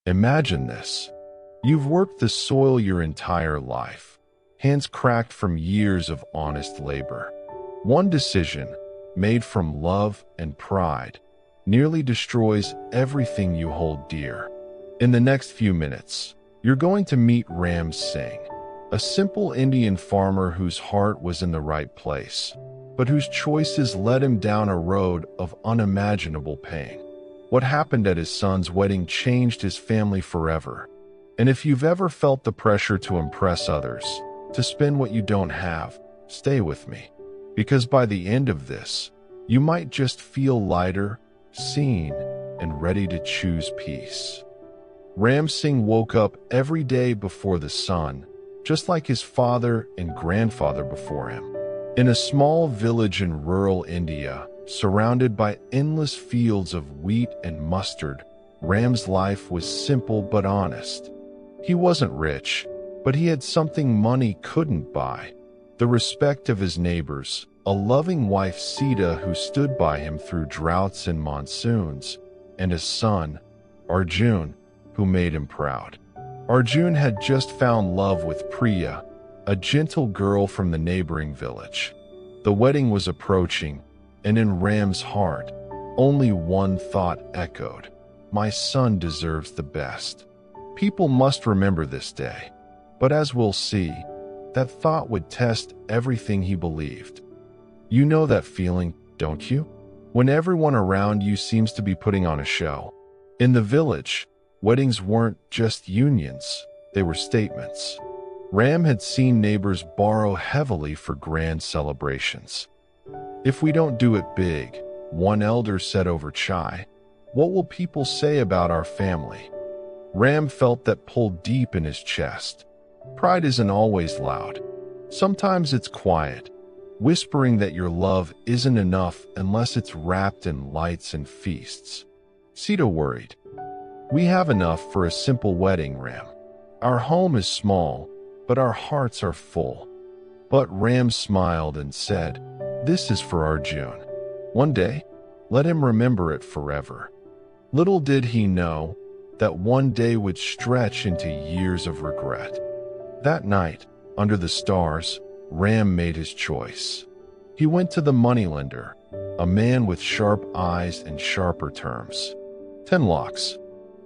Imagine this. You've worked the soil your entire life, hands cracked from years of honest labor. One decision, made from love and pride, nearly destroys everything you hold dear. In the next few minutes, you're going to meet Ram Singh, a simple Indian farmer whose heart was in the right place, but whose choices led him down a road of unimaginable pain. What happened at his son's wedding changed his family forever. And if you've ever felt the pressure to impress others, to spend what you don't have, stay with me. Because by the end of this, you might just feel lighter, seen, and ready to choose peace. Ram Singh woke up every day before the sun, just like his father and grandfather before him. In a small village in rural India, surrounded by endless fields of wheat and mustard, Ram's life was simple but honest. He wasn't rich, but he had something money couldn't buy: the respect of his neighbors, a loving wife Sita who stood by him through droughts and monsoons, and a son, Arjun, who made him proud. Arjun had just found love with Priya, a gentle girl from the neighboring village. The wedding was approaching, and in Ram's heart, only one thought echoed: my son deserves the best. People must remember this day. But as we'll see, that thought would test everything he believed. You know that feeling, don't you? When everyone around you seems to be putting on a show. In the village, weddings weren't just unions, they were statements. Ram had seen neighbors borrow heavily for grand celebrations. If we don't do it big, one elder said over chai, what will people say about our family? Ram felt that pull deep in his chest. Pride isn't always loud. Sometimes it's quiet, whispering that your love isn't enough unless it's wrapped in lights and feasts. Sita worried. We have enough for a simple wedding, Ram. Our home is small, but our hearts are full. But Ram smiled and said, this is for Arjun. One day, let him remember it forever. Little did he know that one day would stretch into years of regret. That night, under the stars, Ram made his choice. He went to the moneylender, a man with sharp eyes and sharper terms. 10 lakhs,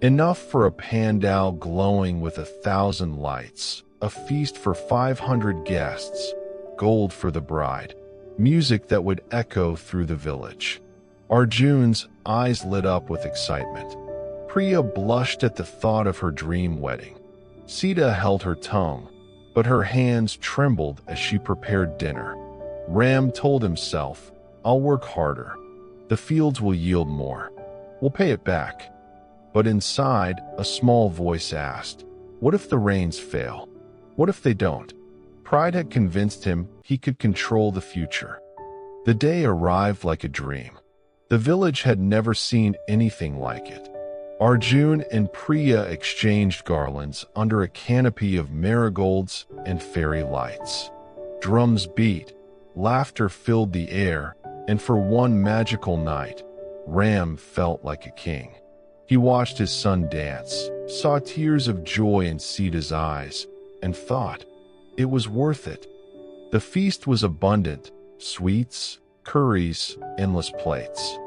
enough for a pandal glowing with 1,000 lights, a feast for 500 guests, gold for the bride, music that would echo through the village. Arjun's eyes lit up with excitement. Priya blushed at the thought of her dream wedding. Sita held her tongue, but her hands trembled as she prepared dinner. Ram told himself, I'll work harder. The fields will yield more. We'll pay it back. But inside, a small voice asked, what if the rains fail? What if they don't? Pride had convinced him he could control the future. The day arrived like a dream. The village had never seen anything like it. Arjun and Priya exchanged garlands under a canopy of marigolds and fairy lights. Drums beat, laughter filled the air, and for one magical night, Ram felt like a king. He watched his son dance, saw tears of joy in Sita's eyes, and thought, it was worth it. The feast was abundant: sweets, curries, endless plates.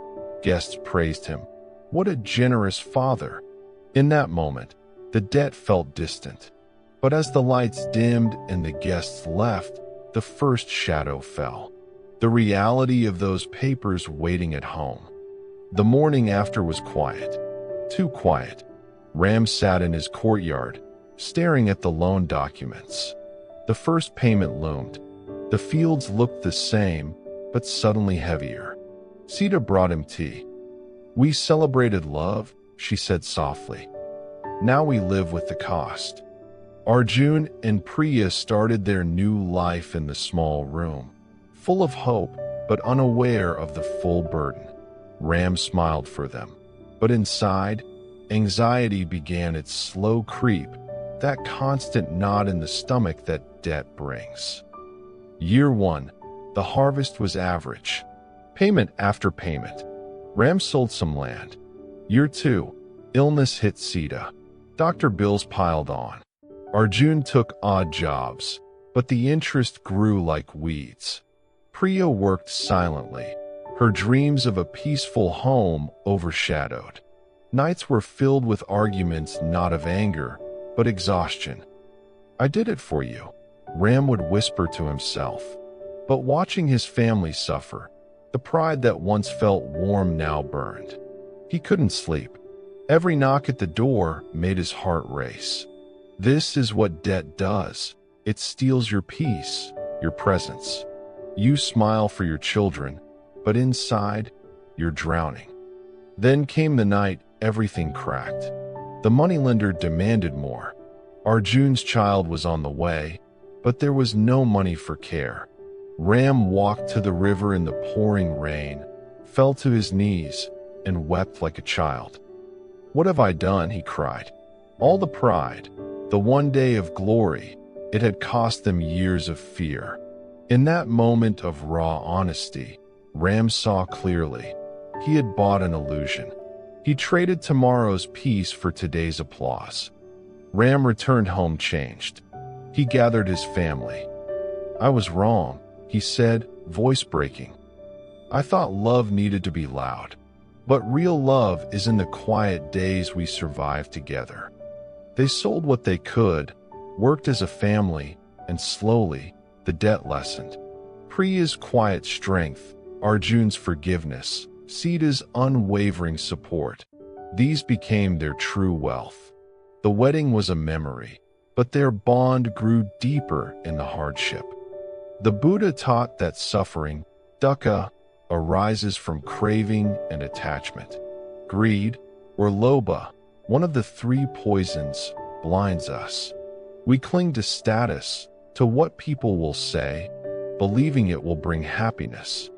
Guests praised him. What a generous father! In that moment, the debt felt distant. But as the lights dimmed and the guests left, the first shadow fell. The reality of those papers waiting at home. The morning after was quiet. Too quiet. Ram sat in his courtyard, staring at the loan documents. The first payment loomed. The fields looked the same, but suddenly heavier. Sita brought him tea. We celebrated love, she said softly. Now we live with the cost. Arjun and Priya started their new life in the small room, full of hope, but unaware of the full burden. Ram smiled for them, but inside, anxiety began its slow creep, that constant knot in the stomach that debt brings. Year 1, the harvest was average. Payment after payment. Ram sold some land. Year 2, illness hit Sita. Doctor bills piled on. Arjun took odd jobs, but the interest grew like weeds. Priya worked silently, her dreams of a peaceful home overshadowed. Nights were filled with arguments not of anger, but exhaustion. "I did it for you," Ram would whisper to himself. But watching his family suffer, the pride that once felt warm now burned. He couldn't sleep. Every knock at the door made his heart race. This is what debt does. It steals your peace, your presence. You smile for your children, but inside, you're drowning. Then came the night everything cracked. The moneylender demanded more. Arjun's child was on the way, but there was no money for care. Ram walked to the river in the pouring rain, fell to his knees, and wept like a child. "What have I done?" he cried. All the pride, the one day of glory, it had cost them years of fear. In that moment of raw honesty, Ram saw clearly. He had bought an illusion. He traded tomorrow's peace for today's applause. Ram returned home changed. He gathered his family. "I was wrong," he said, voice breaking. "I thought love needed to be loud. But real love is in the quiet days we survive together." They sold what they could, worked as a family, and slowly, the debt lessened. Priya's quiet strength, Arjun's forgiveness, Sita's unwavering support. These became their true wealth. The wedding was a memory, but their bond grew deeper in the hardship. The Buddha taught that suffering, dukkha, arises from craving and attachment. Greed, or lobha, one of the three poisons, blinds us. We cling to status, to what people will say, believing it will bring happiness.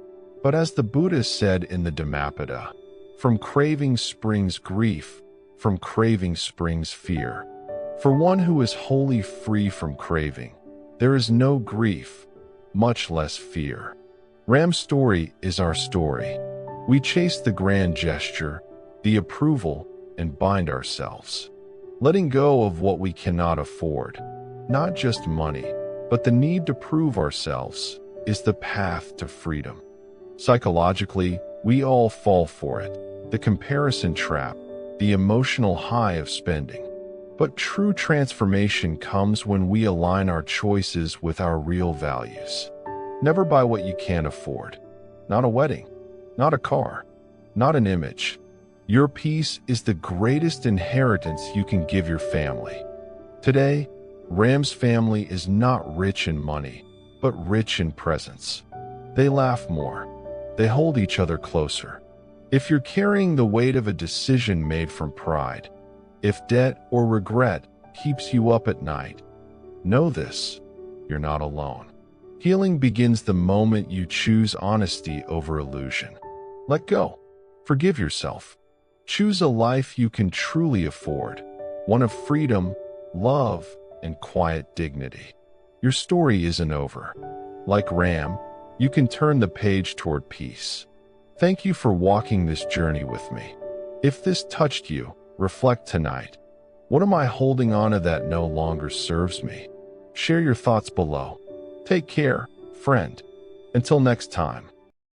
But as the Buddha said in the Dhammapada, from craving springs grief, from craving springs fear. For one who is wholly free from craving, there is no grief, much less fear. Ram's story is our story. We chase the grand gesture, the approval, and bind ourselves. Letting go of what we cannot afford, not just money, but the need to prove ourselves, is the path to freedom. Psychologically, we all fall for it. The comparison trap, the emotional high of spending. But true transformation comes when we align our choices with our real values. Never buy what you can't afford. Not a wedding, not a car, not an image. Your peace is the greatest inheritance you can give your family. Today, Ram's family is not rich in money, but rich in presence. They laugh more. They hold each other closer. If you're carrying the weight of a decision made from pride, if debt or regret keeps you up at night, know this: you're not alone. Healing begins the moment you choose honesty over illusion. Let go. Forgive yourself. Choose a life you can truly afford, one of freedom, love, and quiet dignity. Your story isn't over. Like Ram, you can turn the page toward peace. Thank you for walking this journey with me. If this touched you, reflect tonight. What am I holding on to that no longer serves me? Share your thoughts below. Take care, friend. Until next time.